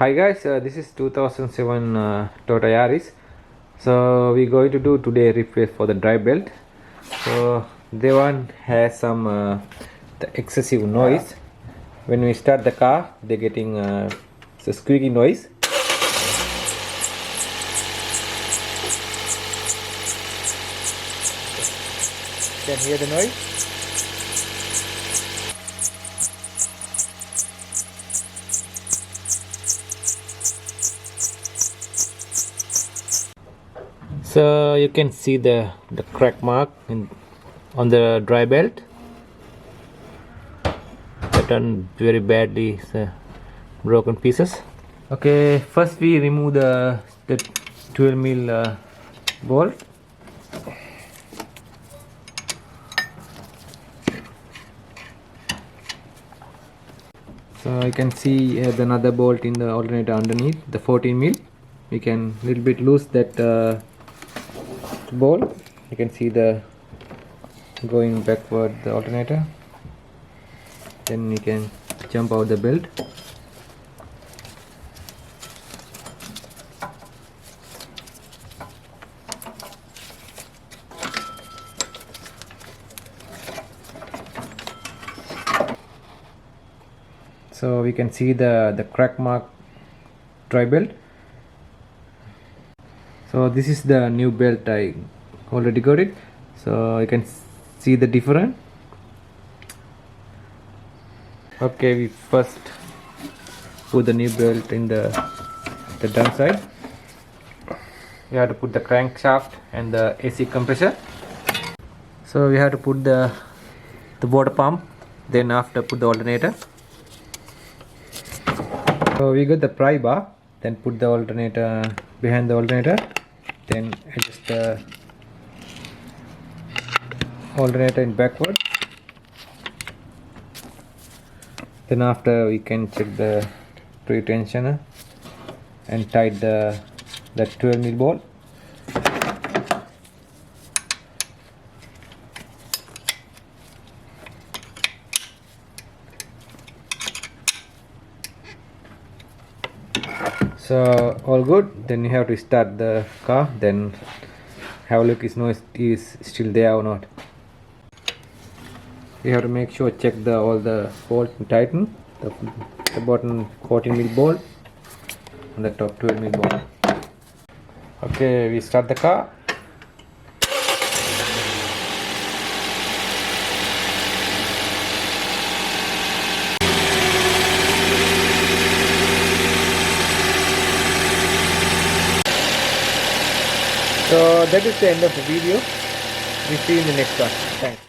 Hi guys, this is 2007 Toyota Yaris. So we're going to do today repair for the drive belt. So the one has some the excessive noise. When we start the car, they're getting the squeaky noise. Can hear the noise? So you can see the crack mark on the dry belt. That done very badly, so broken pieces. Okay, first we remove the 12 mil bolt. So you can see another bolt in the alternator underneath, the 14 mil. We can little bit loose that bolt. You can see the going backward the alternator. Then you can jump out the belt. So we can see the crack mark dry belt. So this is the new belt I already got it. So you can see the difference. Okay, we first put the new belt in the down side. We have to put the crankshaft and the AC compressor. So we have to put the water pump, then after put the alternator. So we got the pry bar, then put the alternator behind the alternator, then adjust the alternator in backward. Then after we can check the pre-tensioner and tight the 12 mil bolt. So all good. Then you have to start the car, then have a look if noise is still there or not. You have to make sure check all the bolts and tighten the bottom 14 mil bolt and the top 12 mil bolt. Okay, we start the car. So that is the end of the video. We see you in the next one. Thanks.